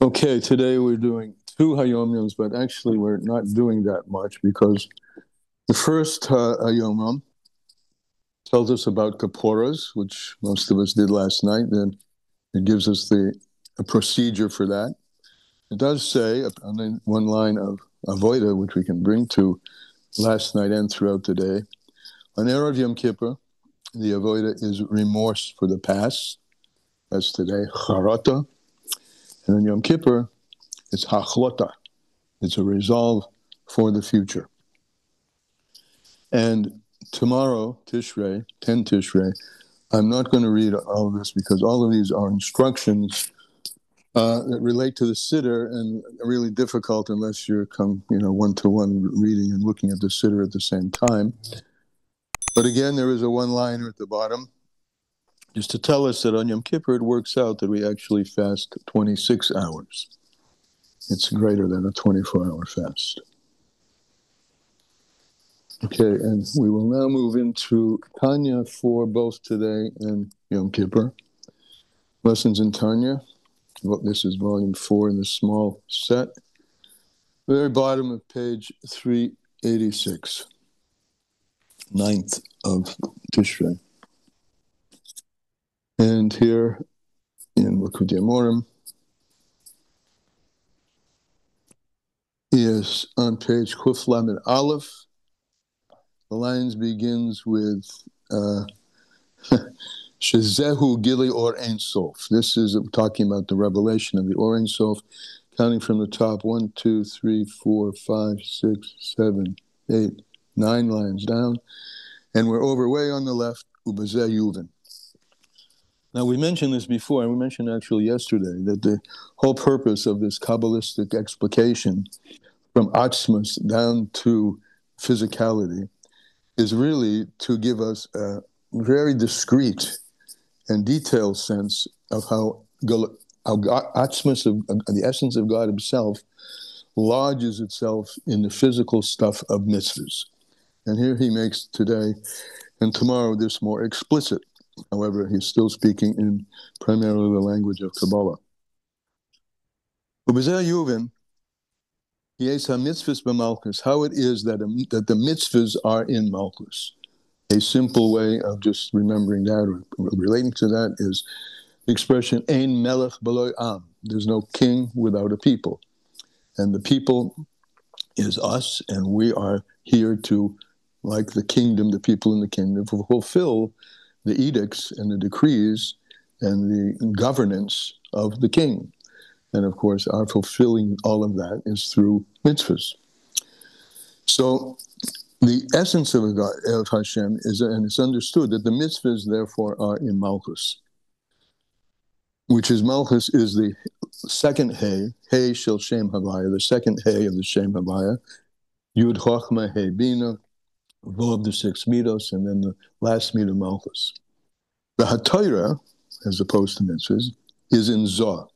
Okay, today we're doing two Hayom but actually we're not doing that much because the first Hayom tells us about Kapporas, which most of us did last night. Then it gives us a procedure for that. It does say on one line of Avoida, which we can bring to last night and throughout the day. On Erev Yom Kippur, the Avoida is remorse for the past. That's today, Charata. And on Yom Kippur, it's Hachlota. It's a resolve for the future. And tomorrow, Tishrei, 10 Tishrei, I'm not going to read all of this because all of these are instructions that relate to the Siddur and are really difficult unless you're one-to-one reading and looking at the Siddur at the same time. But again, there is a one-liner at the bottom just to tell us that on Yom Kippur it works out that we actually fast 26 hours. It's greater than a 24-hour fast. Okay, and we will now move into Tanya for both today and Yom Kippur. Lessons in Tanya. Well, this is volume 4 in the small set. Very bottom of page 386. 9th of Tishrei. And here in Likutei Amorim is on page Kuf Lamed Aleph. The lines begins with Shezehu Gili Or Ein Sof. This is talking about the revelation of the Or Ein Sof, counting from the top 1, 2, 3, 4, 5, 6, 7, 8, 9 lines down. And we're over way on the left, Ubezeh Yuvin. Now, we mentioned this before, and we mentioned actually yesterday, that the whole purpose of this Kabbalistic explication from Atzmus down to physicality is really to give us a very discrete and detailed sense of how Atzmus, the essence of God himself, lodges itself in the physical stuff of mitzvahs. And here he makes today and tomorrow this more explicit. However, he's still speaking in primarily the language of Kabbalah. Ubezeh Yuvin, how it is that the mitzvahs are in Malchus. A simple way of just remembering that or relating to that is the expression Ein Melech B'lo Am. There's no king without a people. And the people is us, and we are here to, like the kingdom, the people in the kingdom, to fulfill the edicts and the decrees and the governance of the king. And of course, our fulfilling all of that is through mitzvahs. So the essence of God, of Hashem, is, and it's understood that the mitzvahs, therefore, are in Malchus, which is Malchus is the second Hey Shel Shem Havaya, the second Hey of the Shem Havaya, Yud Chochma Hey Bina, Vav the 6 Midos, and then the last Midah Malchus. The HaTorah, as opposed to mitzvahs, is in Zoh,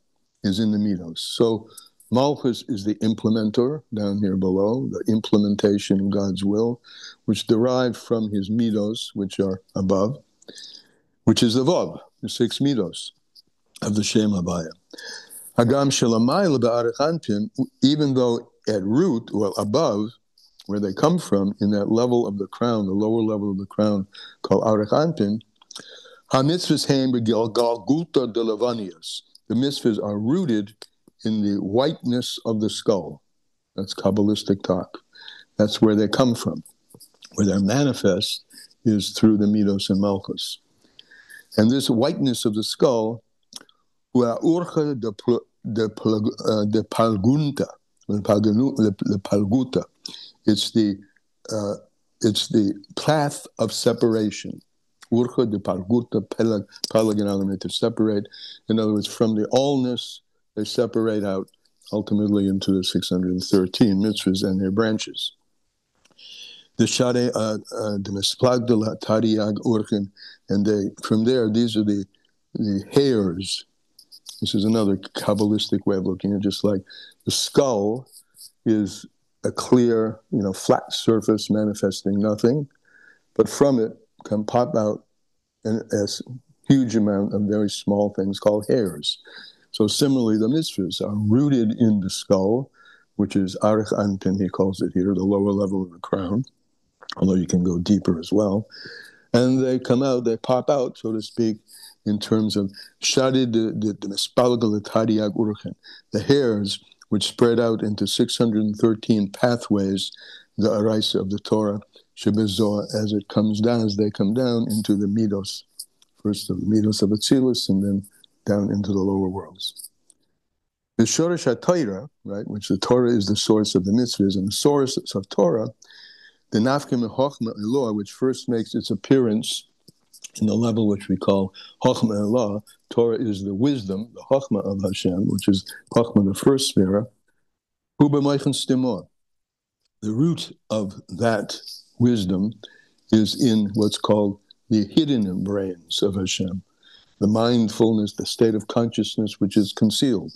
is in the Midos. So Malchus is the implementer down here below, the implementation of God's will, which derived from his Midos, which are above, which is the Vav, the 6 Midos of the Shem Havaya. Hagam Shelamayla Ba'arachanpin, even though at root, well, above, where they come from, in that level of the crown, the lower level of the crown, called Arachanpin, HaMitzvahs Heim B'Galguta de Levanias. The mitzvahs are rooted in the whiteness of the skull. That's Kabbalistic talk. That's where they come from. Where they're manifest is through the Midos and Malchus. And this whiteness of the skull, Urcha de Palgunta, the Palguta. It's the path of separation. Urcha de Palguta, Pelaginalame, to separate. In other words, from the allness, they separate out ultimately into the 613 mitzvahs and their branches. The Shade de Mesplag de la Tariag Urchen, and from there, these are the hairs. This is another Kabbalistic way of looking at it, just like the skull is a clear, flat surface manifesting nothing, but from it can pop out a huge amount of very small things called hairs. So similarly, the mitzvahs are rooted in the skull, which is Arich Anpin, he calls it here, the lower level of the crown, although you can go deeper as well. And they come out, they pop out, so to speak, in terms of Shadid the Mispalgal Tadiag Urchen, the hairs which spread out into 613 pathways, the Araisa of the Torah, Shebezoah, as it comes down, as they come down into the Midos, first the Midos of Atzilus, and then down into the lower worlds. The Shoresh HaTorah, right, which the Torah is the source of the mitzvahs, and the source of Torah, the Nafkim Chochmah Eloah, which first makes its appearance in the level which we call Chochmah Eloah. Torah is the wisdom, the Chochmah of Hashem, which is Chochmah, the first sphere. Hu b'maychen stimor. The root of that wisdom is in what's called the hidden brains of Hashem, the mindfulness, the state of consciousness which is concealed.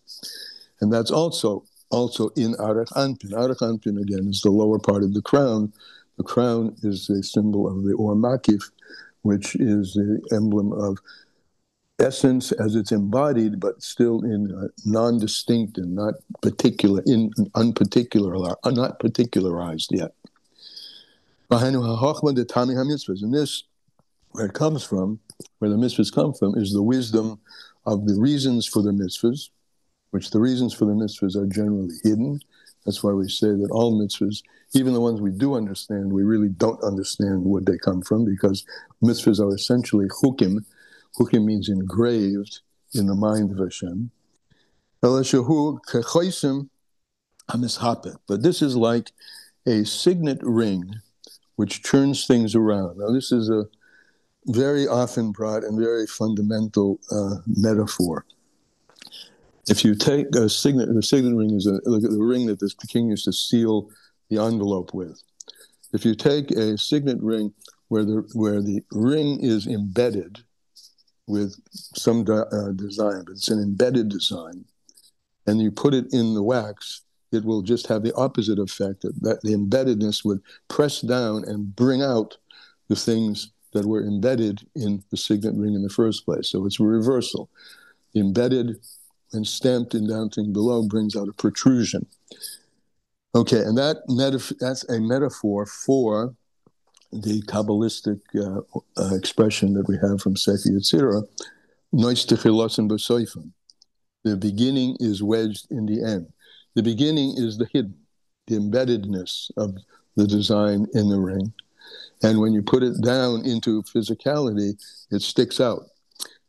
And that's also in Arach Anpin. Arach Anpin, again, is the lower part of the crown. The crown is a symbol of the Or Makif, which is the emblem of essence as it's embodied, but still in non-distinct and not particular, not particularized yet. And this, where it comes from, where the mitzvahs come from, is the wisdom of the reasons for the mitzvahs, which the reasons for the mitzvahs are generally hidden. That's why we say that all mitzvahs, even the ones we do understand, we really don't understand where they come from, because mitzvahs are essentially chukim. Chukim means engraved in the mind of Hashem. But this is like a signet ring which turns things around. Now, this is a very often brought and very fundamental metaphor. If you take the signet ring is look at the ring that the king used to seal the envelope with. If you take a signet ring where the ring is embedded with some design, but it's an embedded design, and you put it in the wax, it will just have the opposite effect, that the embeddedness would press down and bring out the things that were embedded in the signet ring in the first place. So it's a reversal. The embedded and stamped in down thing below brings out a protrusion. Okay, and that's a metaphor for the Kabbalistic expression that we have from Sefer Yetzirah, Nois Techilosim B'Soifim. The beginning is wedged in the end. The beginning is the hidden, the embeddedness of the design in the ring. And when you put it down into physicality, it sticks out.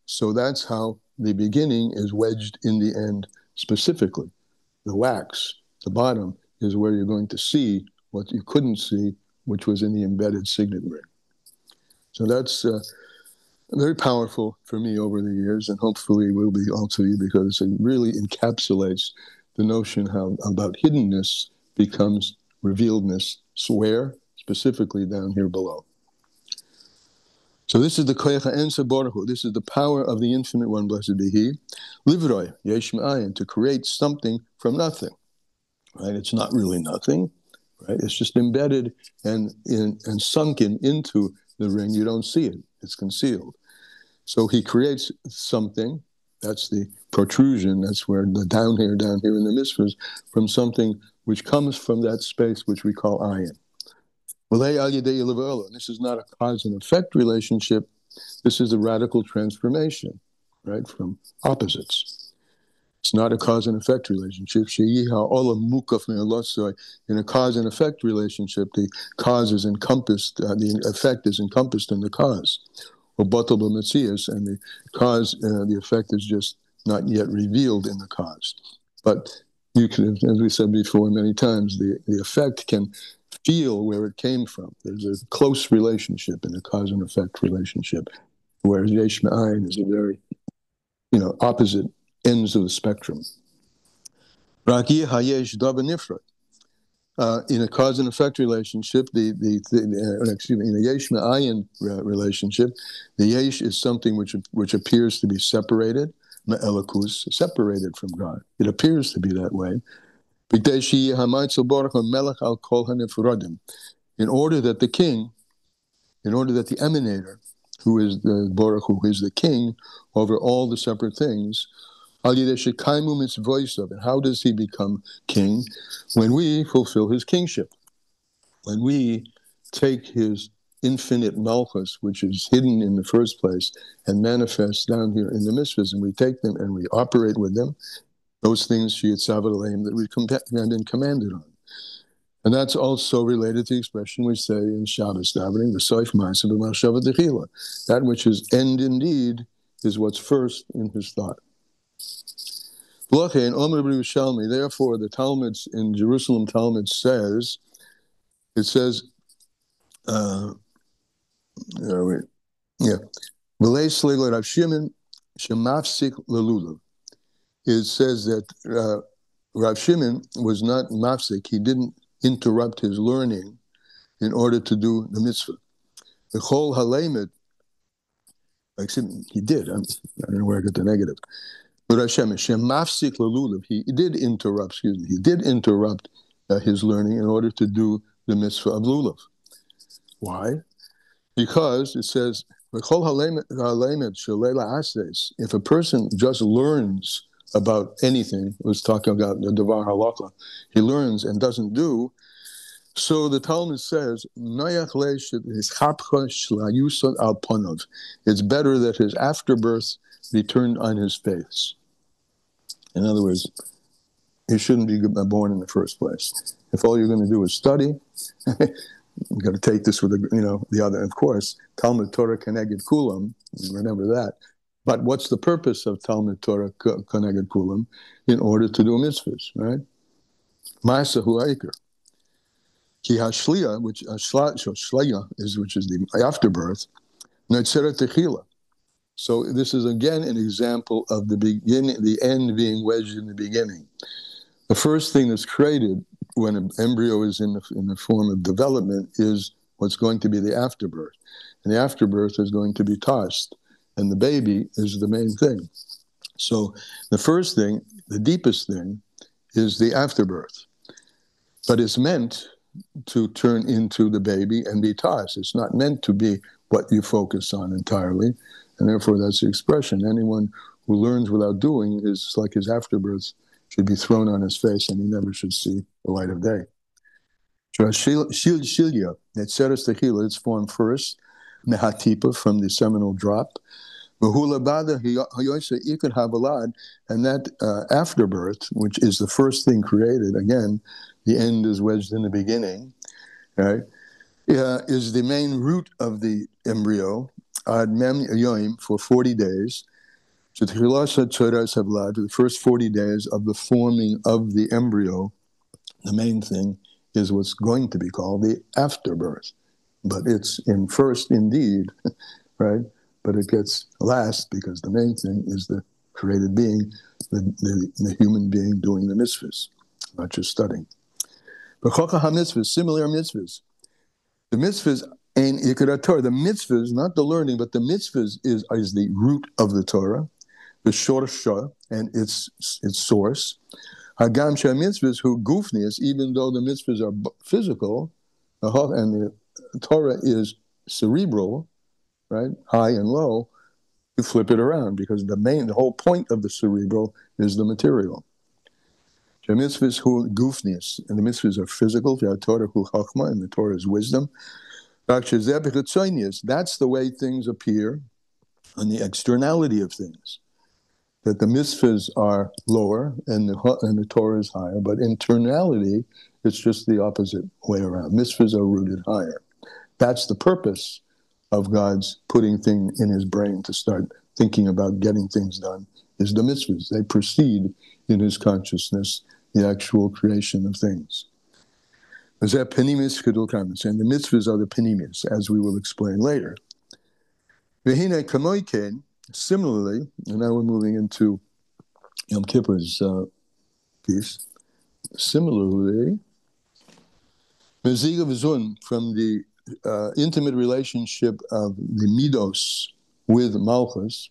So that's how the beginning is wedged in the end specifically. The wax, the bottom, is where you're going to see what you couldn't see, which was in the embedded signet ring. So that's very powerful for me over the years, and hopefully will be also you, because it really encapsulates the notion how about hiddenness becomes revealedness, where? Specifically down here below. So this is the Koyach HaEnsa Baruch Hu. This is the power of the Infinite One, blessed be He. Livroi, Yesh Me'ayin, to create something from nothing. Right? It's not really nothing. Right? It's just embedded and sunken into the ring. You don't see it. It's concealed. So He creates something. That's the protrusion. That's where the down here in the mitzvahs, from something which comes from that space which we call ayin. This is not a cause and effect relationship. This is a radical transformation, right, from opposites. It's not a cause and effect relationship. In a cause and effect relationship, the cause is encompassed, the effect is encompassed in the cause. And the cause, the effect is just not yet revealed in the cause. But you can, as we said before many times, the effect can feel where it came from. There's a close relationship in a cause and effect relationship, whereas Yesh Me'ayin is a very, opposite ends of the spectrum. In a cause and effect relationship, in a Yesh Me'ayin relationship, the Yesh is something which appears to be separated, Me'elakus, separated from God. It appears to be that way. In order that the king, in order that the emanator, who is the Baruch, who is the king over all the separate things, Al yidei shekaimu mitzvosav. And how does he become king? When we fulfill his kingship. When we take his infinite malchus, which is hidden in the first place, and manifests down here in the mitzvahs, and we take them and we operate with them, those things that we've been commanded on. And that's also related to the expression we say in Shabbos davening, the soif ma'aseh b'machshava techila. That which is end indeed is what's first in his thought. Therefore, the Talmuds in Jerusalem Talmud says, it says, Rav Shimon shemafsik lelulav. It says that Rav Shimon was not mafsik. He didn't interrupt his learning in order to do the mitzvah. The chol halemed, he did. I don't know where I got the negative. But Hashem shemafsik lelulav. He did interrupt. He did interrupt his learning in order to do the mitzvah of lulav. Why? Because it says, if a person just learns about anything, it was talking about the Devar Halakha, he learns and doesn't do, so the Talmud says, it's better that his afterbirth be turned on his face. In other words, he shouldn't be born in the first place. If all you're going to do is study, you've got to take this with the other. Of course, Talmud Torah Keneged Kulam, remember that. But what's the purpose of Talmud Torah Keneged Kulam? In order to do mitzvahs, right? Ma'aseh hu ha'ikar. Ki hashliya, which is the afterbirth, netzeret techila. So this is again an example of the end being wedged in the beginning. The first thing that's created when an embryo is in the form of development is what's going to be the afterbirth. And the afterbirth is going to be tossed. And the baby is the main thing. So the first thing, the deepest thing, is the afterbirth. But it's meant to turn into the baby and be tossed. It's not meant to be what you focus on entirely. And therefore that's the expression. Anyone who learns without doing is like his afterbirth should be thrown on his face and he never should see the light of day. Shilya, Netzeres Techila, it's formed first, Mehatipa, from the seminal drop. Mahulabada, Yikun Habalad, and that afterbirth, which is the first thing created, again, the end is wedged in the beginning, right? Is the main root of the embryo, Ad Mem Yoim, for 40 days. To the first 40 days of the forming of the embryo, the main thing is what's going to be called the afterbirth. But it's in first indeed, right? But it gets last because the main thing is the created being, the human being doing the mitzvahs, not just studying. But mitzvahs, similar mitzvahs. The mitzvahs ain't ikar Torah. The mitzvahs, not the learning, but the mitzvahs is the root of the Torah. The shorsha and its source. Hagam mitzvahs who gufnias, even though the mitzvahs are physical, and the Torah is cerebral, right, high and low, you flip it around because the whole point of the cerebral is the material. Mitzvahs who gufnias, and the mitzvahs are physical. Torah who chachma, and the Torah is wisdom. That's the way things appear on the externality of things. That the mitzvahs are lower and the Torah is higher, but internality, it's just the opposite way around. Mitzvahs are rooted higher. That's the purpose of God's putting things in his brain to start thinking about getting things done, is the mitzvahs. They precede in his consciousness the actual creation of things. And the mitzvahs are the penimis, as we will explain later. Similarly, and now we're moving into Yom Kippur's piece. Similarly, Meziga V'zun, from the intimate relationship of the Midos with Malchus,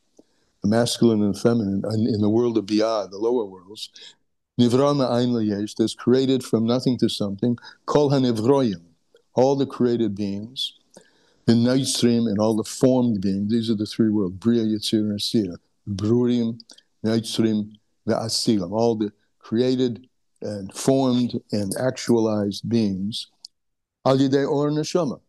the masculine and feminine, in the world of Biyah, the lower worlds, Nivra Ma'ayin L'yesh, that's created from nothing to something, Kol HaNivroyim, all the created beings, the Naitzrim and all the formed beings, these are the three worlds, Bria, Yitzir, and Asiyah, Brurim, Neitzrim ve'asilam, all the created and formed and actualized beings, al yidei or neshama,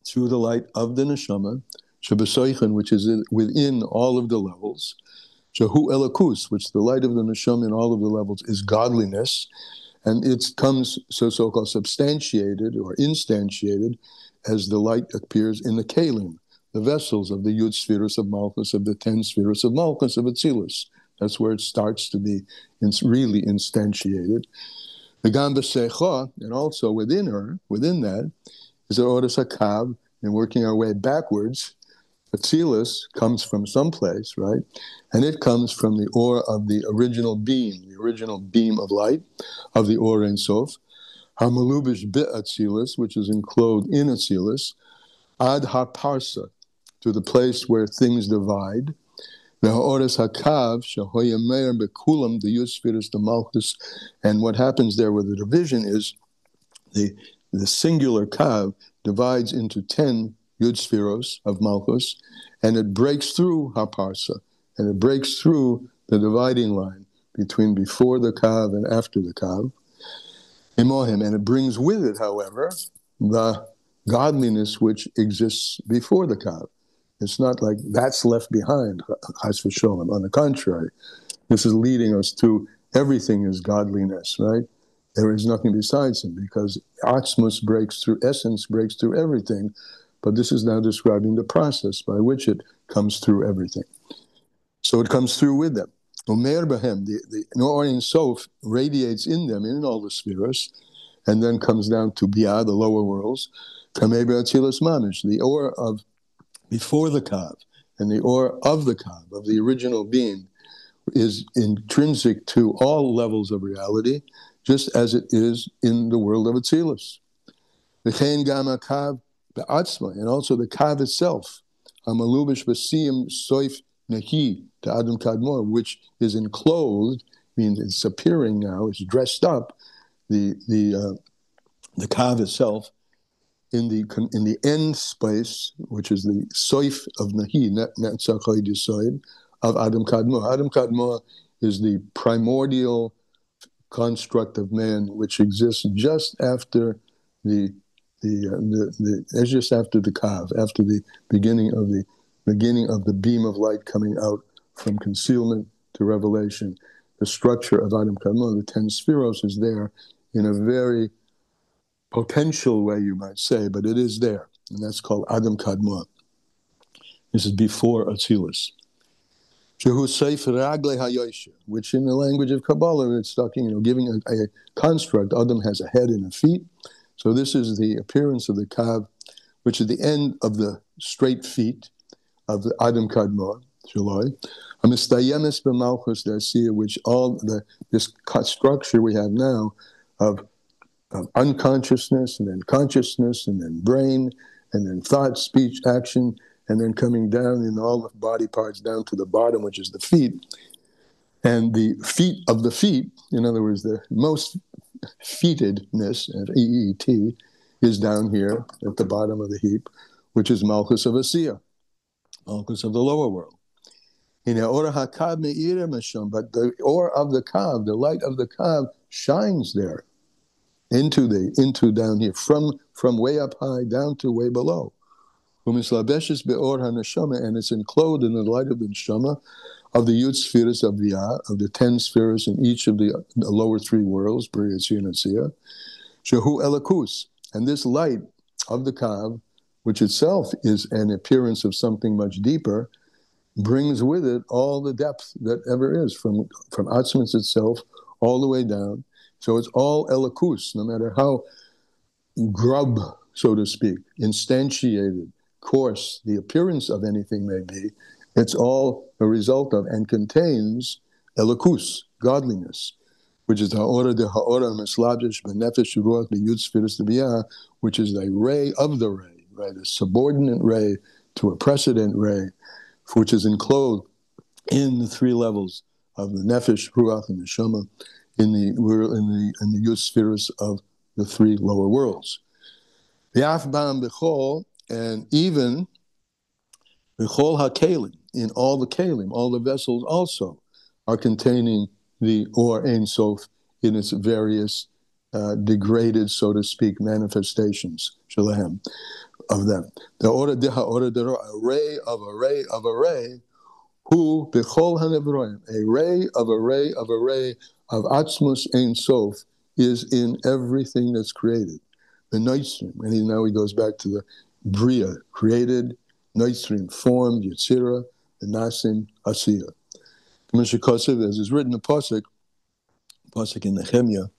through the light of the neshama, shebesoichen, which is within all of the levels, shehu elakus, which the light of the neshama in all of the levels is godliness, and it comes so-called substantiated or instantiated as the light appears in the kelim, the vessels of the Yud spheres of Malchus, of the 10 spheres of Malchus, of Atzilus. That's where it starts to be really instantiated. The Gam B'Secha, and also within that, is the Oris HaKav, and working our way backwards. Atzilus comes from someplace, right? And it comes from the ore of the original beam of light, of the Or Ein Sof, HaMalubish Be'Atzilus, which is enclosed in Atzilus, Ad HaParsa, to the place where things divide. The Ha'oris HaKav, Shehoya Meir Bekulam, the Yud spheres, the Malchus, and what happens there with the division is the singular Kav divides into 10 Yud spheros of Malchus, and it breaks through HaParsa, and it breaks through the dividing line between before the Kav and after the Kav. Imohim, and it brings with it, however, the godliness which exists before the Kav. It's not like that's left behind, chas v'sholem. On the contrary, this is leading us to everything is godliness, right? There is nothing besides him, because atzmus breaks through, essence breaks through everything, but this is now describing the process by which it comes through everything. So it comes through with them. Omer Bahem, the Or Ein Sof radiates in them, in all the spheres, and then comes down to Biyah, the lower worlds, Kamei Be'atzilas Mamish, the Or of before the Kav, and the Or of the Kav, of the original being, is intrinsic to all levels of reality, just as it is in the world of Atzilus. V'chein gam HaKav be'atzma, and also the Kav itself, HaMalubish B'siyim Soif Nehi, to Adam Kadmor, which is enclosed, means it's appearing now, it's dressed up, the Kav itself, in the end space, which is the Soif of Nahi, Netzach Yisoid, of Adam Kadmor. Adam Kadmor is the primordial construct of man, which exists just after just after the Kav, after the beginning of the beam of light coming out from concealment to revelation. The structure of Adam Kadmor, the 10 spheros, is there in a very potential way, you might say, but it is there, and that's called Adam Kadmor. This is before Atzilus. Shehu Seif Ragle HaYosher, which in the language of Kabbalah, it's talking, giving a construct. Adam has a head and a feet. So this is the appearance of the Kav, which is the end of the straight feet of the Adam Kadmor, Shaloi. Amistayemes b'malchus d'asiyah, which this structure we have now of unconsciousness, and then consciousness, and then brain, and then thought, speech, action, and then coming down in all the body parts down to the bottom, which is the feet. And the feet of the feet, in other words, the most feetedness, E-E-T, is down here at the bottom of the heap, which is Malchus of Asiyah, Malchus of the lower world. But the Or of the Kav, the light of the Kav, shines there into down here, from way up high down to way below. And it's enclosed in the light of the neshama of the Yud spheres of Biyah, of the 10 spheres in each of the lower 3 worlds, Bria, Tzia, and Atzia. Shehu Elakus, and this light of the Kav, which itself is an appearance of something much deeper, brings with it all the depth that ever is, from Atzmos itself all the way down. So it's all Elakus, no matter how grub, so to speak, instantiated, coarse the appearance of anything may be, it's all a result of and contains Elakus, godliness, which is Ha'ora de Ha'ora Meslabish Benefesh Ruach the Yud Spheres de Biyah, which is the ray of the ray, right? A subordinate ray to a precedent ray, which is enclosed in the 3 levels of the Nefesh, Ruach, and Neshama, in the Yud spheres of the 3 lower worlds. V'af ba'am b'chol, and even b'chol ha'kelim, in all the kelim, all the vessels also. are containing the Or Ein Sof in its various degraded, so to speak, manifestations, Shalahem, of them. The Ora Deha Ora Dero, array of array, who Bechol Hanevroim, array of Atzmus Ein Sof is in everything that's created. The Noitrim, and now he goes back to the Bria, created, Noitrim, formed, Yetzirah, the Nasim, Asiyah. As is written in Pasuk in Nehemiah,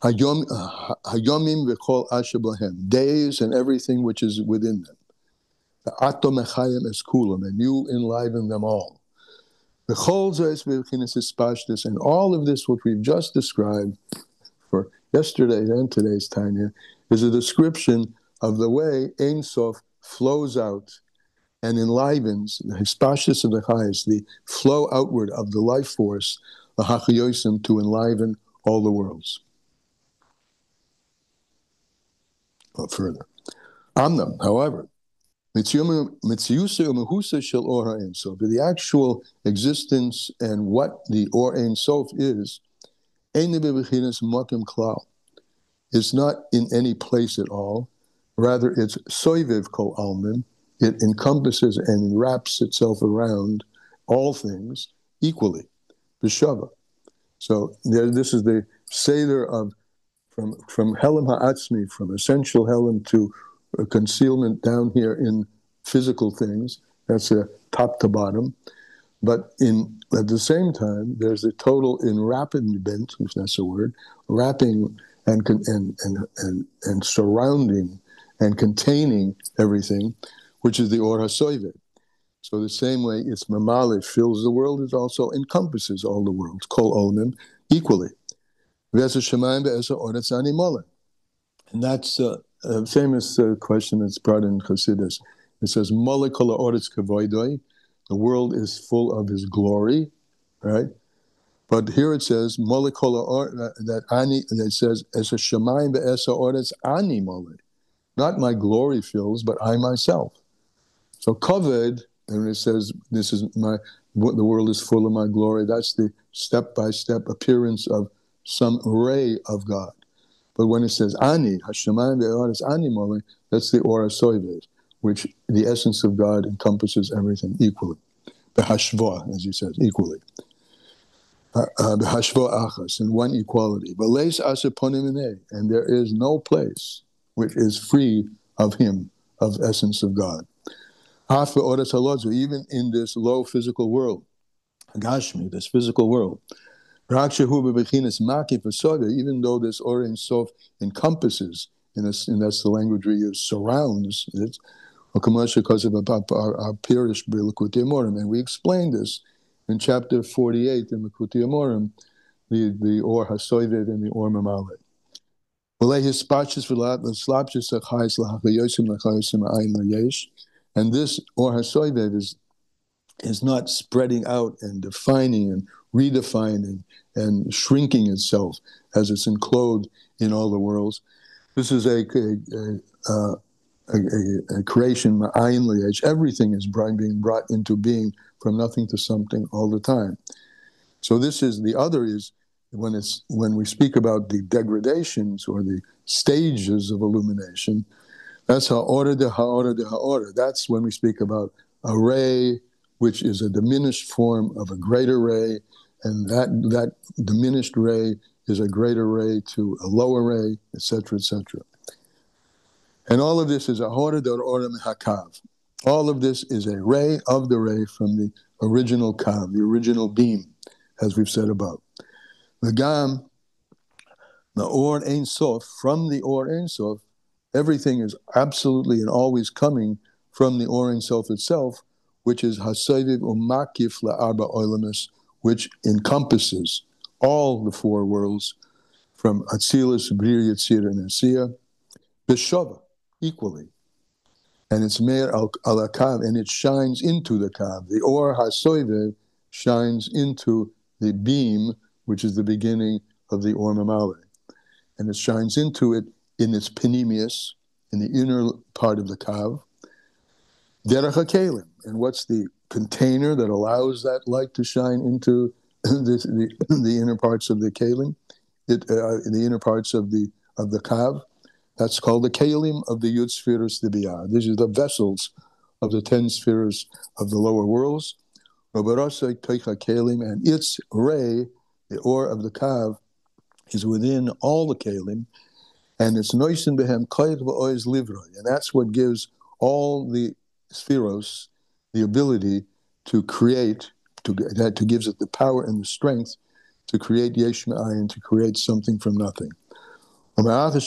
Hayomim v'chol asher b'hem, days and everything which is within them. The atom echayim es kulam, and you enliven them all. V'chol zeis v'chinas espashtis, and all of this, what we've just described for yesterday's and today's Tanya, is a description of the way Ein Sof flows out and enlivens the hispashtis of the highest, the flow outward of the life force, the hachayosim, to enliven all the worlds. Or further. Amnam, however, the actual existence and what the Or Ein Sof is not in any place at all. Rather, it's soiviv kol almin. It encompasses and wraps itself around all things equally. B'shava. So this is the seder of from Helam Ha'atzmi, from essential Helam to concealment down here in physical things. That's a top to bottom. But at the same time, there's a total enwrappment, if that's a word, wrapping and surrounding and containing everything, which is the Or HaSoivet. So the same way it's Mamale fills the world, it also encompasses all the worlds, Kol Olim, equally. And that's a famous question that's brought in Chassidus. It says, Mole Kol Ha'oretz Kavoidoi, the world is full of his glory, right? But here it says, Mole Kol Ha'oretz, that it says, Es HaShamayim Ve'es Ha'oretz Ani Mole. Not my glory fills, but I myself. So kavod, and it says, "This is the world is full of my glory." That's the step-by-step appearance of some ray of God. But when it says ani, Hashemayim ve'oretz ani mole, that's the Or HaSoivet, which the essence of God encompasses everything equally. Behashva, as he says, equally. Behashva achas, in one equality. But leis asher ponim inei, and there is no place which is free of him, of essence of God. Even in this low physical world, Gashmi, this physical world, even though this Or Ein Sof encompasses, and that's the language we use, surrounds it, because of our Pirish B'Likutei Amorim, and we explained this in chapter 48 in Likutei Amorim, the Or HaSoivet and the Or Mamale. And this Or HaSoivet is not spreading out and defining and redefining and shrinking itself as it's enclosed in all the worlds. This is a creation, everything is being brought into being from nothing to something all the time. So this is, the other is, when we speak about the degradations or the stages of illumination, that's ha'ora de ha'ora de ha'ora. That's when we speak about a ray, which is a diminished form of a greater ray, and that diminished ray is a greater ray to a lower ray, etc., etc. And all of this is a ha'ora de ha'ora mehakav. All of this is a ray of the ray from the original kav, the original beam, as we've said above. The Gam, the Or Ein Sof, from the Or Ein Sof, everything is absolutely and always coming from the Or Ein Sof itself, which is Hasoiviv Umakif La'arba Oilamis, which encompasses all the four worlds, from Atzilus, Brir, Yetzir, and Asiyah, B'Shava, equally. And it's Meir al-Kav, and it shines into the Kav. The Or HaSoiviv shines into the beam, which is the beginning of the Or Mamale. And it shines into it in its penimius, in the inner part of the Kav. Derech HaKelim. And what's the container that allows that light to shine into the inner parts of the kelim, the inner parts of the kav. That's called the kelim of the Yud spheres Dibiyah. These are the vessels of the 10 spheres of the lower worlds. And its ray, the ore of the kav, is within all the kelim, and it's noisen behem koyach v'oiz livroi, and that's what gives all the spheros the ability to create, that gives it the power and the strength to create yesh me'ayin, to create something from nothing. Since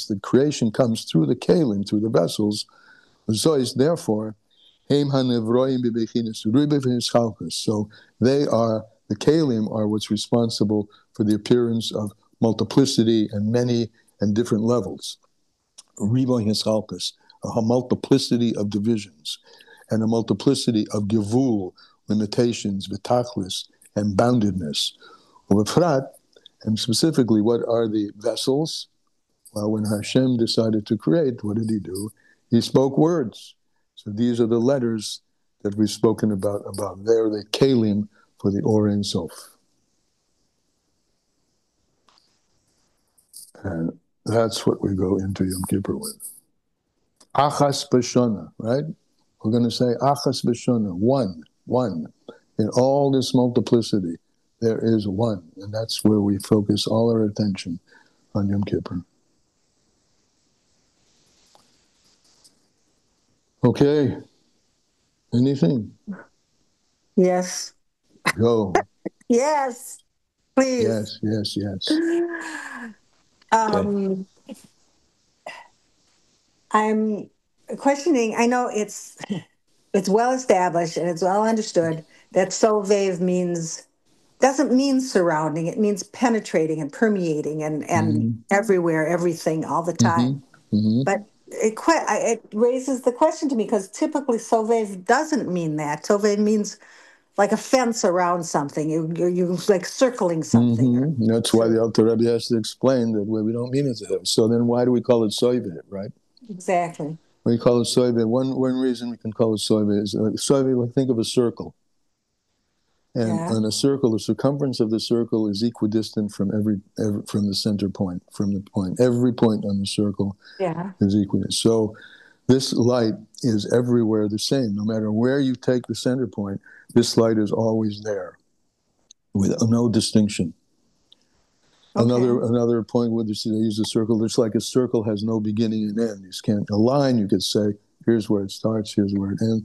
the creation comes through the kelim, through the vessels, therefore, so they are, the kelim are what's responsible for the appearance of multiplicity and many and different levels. A multiplicity of divisions and a multiplicity of givul, limitations, vitachlis, and boundedness. And specifically, what are the vessels? Well, when Hashem decided to create, what did he do? He spoke words. So these are the letters that we've spoken about. They're the kelim for the Or Ein Sof. And that's what we go into Yom Kippur with. Achas b'shona, right? We're going to say Achas b'shona, one. In all this multiplicity, there is one. And that's where we focus all our attention on Yom Kippur. Okay. Anything? Yes. Go. Yes. Please. Yes. I'm questioning. I know it's well established and it's well understood that Sovev doesn't mean surrounding. It means penetrating and permeating and everywhere, everything, all the time. But it raises the question to me, because typically Sovev doesn't mean that. Sovev means like a fence around something. You're like circling something. That's why the Alter Rebbe has to explain that we don't mean it to him. So then why do we call it Sovev, right? Exactly. We call it Sovev. One reason we can call it Sovev is Sovev, like think of a circle. And on a circle, the circumference of the circle is equidistant from from the center point, from the point. Every point on the circle is equidistant. So this light is everywhere the same. No matter where you take the center point, this light is always there, with no distinction. Okay. Another point where they use a circle, it's like a circle has no beginning and end. You can't, a line, you could say, here's where it starts, here's where it ends.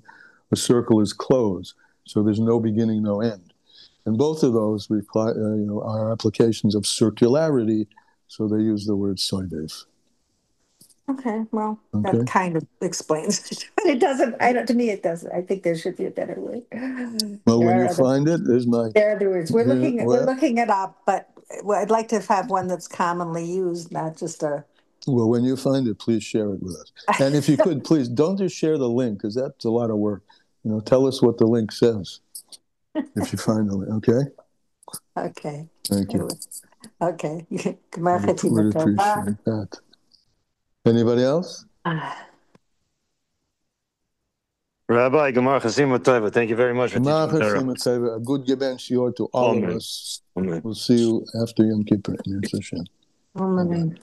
A circle is closed, so there's no beginning, no end. And both of those are applications of circularity, so they use the word soidev. Okay, well, that kind of explains it. But it doesn't, to me it doesn't. I think there should be a better way. Well, when you find it, there's my... There are other words. We're looking it up, but I'd like to have one that's commonly used, not just a... Well, when you find it, please share it with us. And if you could, please, don't just share the link, because that's a lot of work. Tell us what the link says, if you find the link, okay? Okay. Thank you. Okay. We'd appreciate that. Anybody else? Rabbi, Gemar Chasim Tova, thank you very much for teaching Tova. A good Geben Shior to all of us. We'll see you after Yom Kippur. Amen.